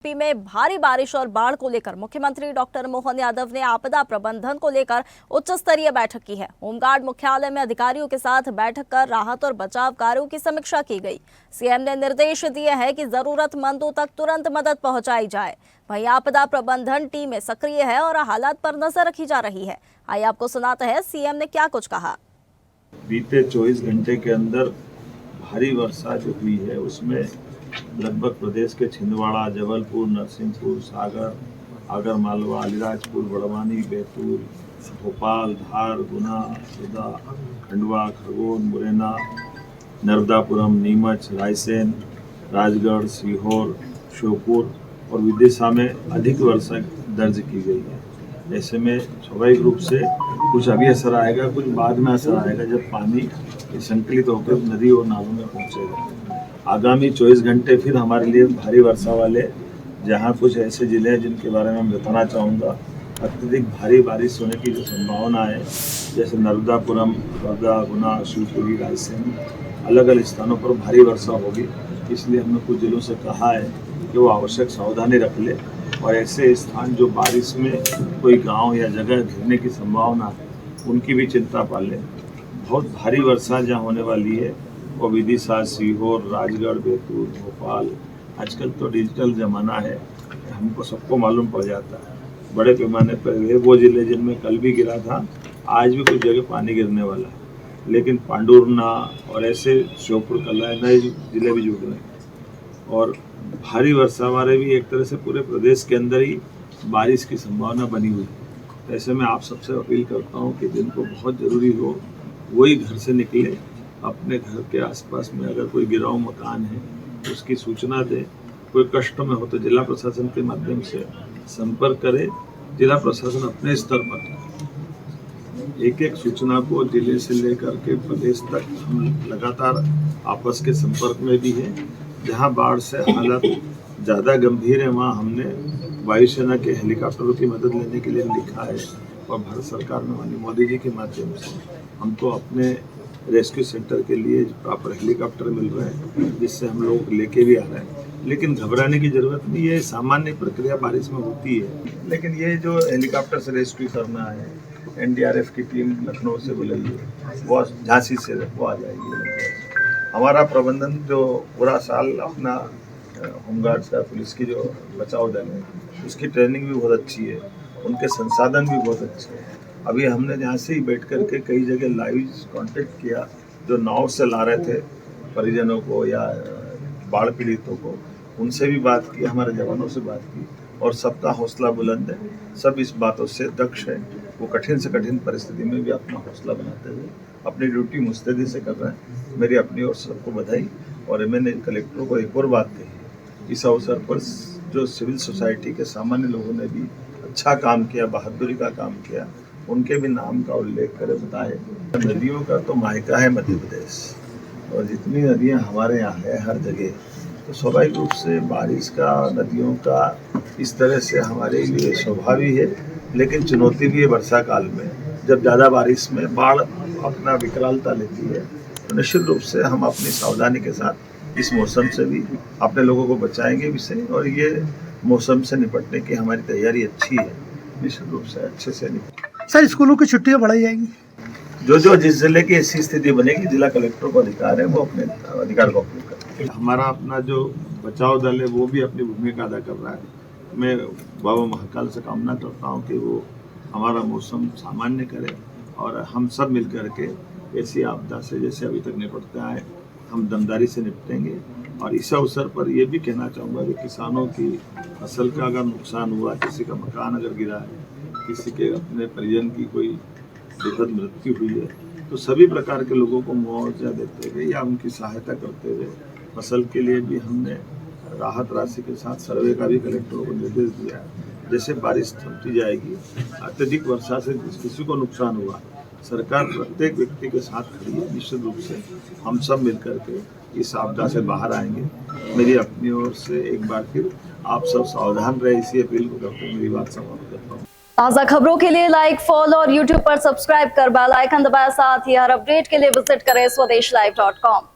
UP में भारी बारिश और बाढ़ को लेकर मुख्यमंत्री डॉक्टर मोहन यादव ने आपदा प्रबंधन को लेकर उच्च स्तरीय बैठक की है। होमगार्ड मुख्यालय में अधिकारियों के साथ बैठक कर राहत और बचाव कार्यों की समीक्षा की गई। सीएम ने निर्देश दिए हैं कि जरूरतमंदों तक तुरंत मदद पहुंचाई जाए। वहीं आपदा प्रबंधन टीमें सक्रिय है और हालात पर नजर रखी जा रही है। आइए आपको सुनाते हैं सीएम ने क्या कुछ कहा। बीते 24 घंटे के अंदर भारी वर्षा जो हुई है उसमें लगभग प्रदेश के छिंदवाड़ा, जबलपुर, नरसिंहपुर, सागर, आगर मालवा, अलीराजपुर, बड़वानी, बैतूल, भोपाल, धार, गुना, हरदा, खंडवा, खरगोन, मुरैना, नर्मदापुरम, नीमच, रायसेन, राजगढ़, सीहोर, श्योपुर और विदिशा में अधिक वर्षा दर्ज की गई है। ऐसे में स्वाभाविक रूप से कुछ अभी असर आएगा, कुछ बाद में असर आएगा जब पानी संकलित होकर नदी और नालों में पहुंचेगा। आगामी 24 घंटे फिर हमारे लिए भारी वर्षा वाले, जहां कुछ ऐसे जिले हैं जिनके बारे में मैं बताना चाहूँगा। अत्यधिक भारी बारिश होने की जो संभावना है, जैसे नर्मदापुरम, हरदा, गुना, शिवपुरी, रायसेन, अलग अलग स्थानों पर भारी वर्षा होगी। इसलिए हमने कुछ जिलों से कहा है कि वो आवश्यक सावधानी रख ले और ऐसे स्थान जो बारिश में कोई गांव या जगह घिरने की संभावना है उनकी भी चिंता पाले। बहुत भारी वर्षा जहाँ होने वाली है वो विदिशा, सीहोर, राजगढ़, बैतूल, भोपाल। आजकल तो डिजिटल ज़माना है, हमको सबको मालूम पड़ जाता है। बड़े पैमाने पर वो जिले जिनमें कल भी गिरा था, आज भी कुछ जगह पानी गिरने वाला है। लेकिन पांडुरना और ऐसे श्योपुर, कला नए जिले भी जुड़ रहे हैं और भारी वर्षा वाले भी एक तरह से पूरे प्रदेश के अंदर ही बारिश की संभावना बनी हुई है। ऐसे में आप सबसे अपील करता हूँ कि जिनको बहुत ज़रूरी हो वही घर से निकले। अपने घर के आसपास में अगर कोई गिराव मकान है तो उसकी सूचना दे। कोई कष्ट में हो तो जिला प्रशासन के माध्यम से संपर्क करे। जिला प्रशासन अपने स्तर पर एक एक सूचना को जिले से लेकर के प्रदेश तक हम लगातार आपस के संपर्क में भी है। जहां बाढ़ से हालात ज़्यादा गंभीर है वहां हमने वायुसेना के हेलीकॉप्टरों की मदद लेने के लिए लिखा है और भारत सरकार में माननीय मोदी जी के माध्यम से हमको अपने रेस्क्यू सेंटर के लिए प्रॉपर हेलीकॉप्टर मिल रहे हैं, जिससे हम लोग लेके भी आ रहे हैं। लेकिन घबराने की जरूरत नहीं, ये सामान्य प्रक्रिया बारिश में होती है। लेकिन ये जो हेलीकॉप्टर से रेस्क्यू करना है, एनडीआरएफ की टीम लखनऊ से बुलाई है, वो झांसी से वो आ जाएगी। हमारा प्रबंधन जो पूरा साल अपना होमगार्ड का पुलिस की जो बचाव दल है उसकी ट्रेनिंग भी बहुत अच्छी है, उनके संसाधन भी बहुत अच्छे हैं। अभी हमने यहाँ से ही बैठ करके कई जगह लाइव कांटेक्ट किया, जो नाव से ला रहे थे परिजनों को या बाढ़ पीड़ितों को, उनसे भी बात की, हमारे जवानों से बात की और सबका हौसला बुलंद है। सब इस बातों से दक्ष है, वो कठिन से कठिन परिस्थिति में भी अपना हौसला बनाते हुए अपनी ड्यूटी मुस्तैदी से कर रहे हैं। मेरी अपनी ओर सबको बधाई। और मैंने कलेक्टरों को एक और बात कही, इस अवसर पर जो सिविल सोसाइटी के सामान्य लोगों ने भी अच्छा काम किया, बहादुरी का काम किया, उनके भी नाम का उल्लेख करे बताए। नदियों का तो मायका है मध्य प्रदेश और जितनी नदियां हमारे यहाँ है हर जगह, तो स्वाभाविक रूप से बारिश का, नदियों का इस तरह से हमारे लिए स्वाभाविक है। लेकिन चुनौती भी है वर्षा काल में, जब ज़्यादा बारिश में बाढ़ अपना विकरालता लेती है, तो निश्चित रूप से हम अपनी सावधानी के साथ इस मौसम से भी अपने लोगों को बचाएंगे भी सही। और ये मौसम से निपटने की हमारी तैयारी अच्छी है, निश्चित रूप से अच्छे से निपट। सर, स्कूलों की छुट्टियां बढ़ाई जाएंगी? जो जिस जिले की ऐसी स्थिति बनेगी, जिला कलेक्टर को अधिकार है, वो अपने अधिकार को उपयोग करें। हमारा अपना जो बचाव दल है वो भी अपनी भूमिका अदा कर रहा है। मैं बाबा महाकाल से कामना करता हूँ कि वो हमारा मौसम सामान्य करे और हम सब मिल करके ऐसी आपदा से जैसे अभी तक निपटते आए हम दमदारी से निपटेंगे। और इस अवसर पर ये भी कहना चाहूँगा कि किसानों की फसल का अगर नुकसान हुआ, किसी का मकान अगर गिरा है, किसी के अपने परिजन की कोई दुखद मृत्यु हुई है, तो सभी प्रकार के लोगों को मुआवजा देते हुए या उनकी सहायता करते हुए फसल के लिए भी हमने राहत राशि के साथ सर्वे का भी कलेक्टरों को निर्देश दिया है। जैसे बारिश थमती जाएगी, अत्यधिक वर्षा से किसी को नुकसान हुआ, सरकार प्रत्येक व्यक्ति के साथ खड़ी है। निश्चित रूप से हम सब मिलकर के इस आपदा से बाहर आएंगे। मेरी अपनी ओर से एक बार फिर आप सब सावधान रहे, इसी अपील को करते हुए मेरी बात समाप्त करता हूँ। ताज़ा खबरों के लिए लाइक, फॉलो और यूट्यूब पर सब्सक्राइब कर बेल आइकन दबाएं। साथ ही हर अपडेट के लिए विजिट करें swedeshlive.com।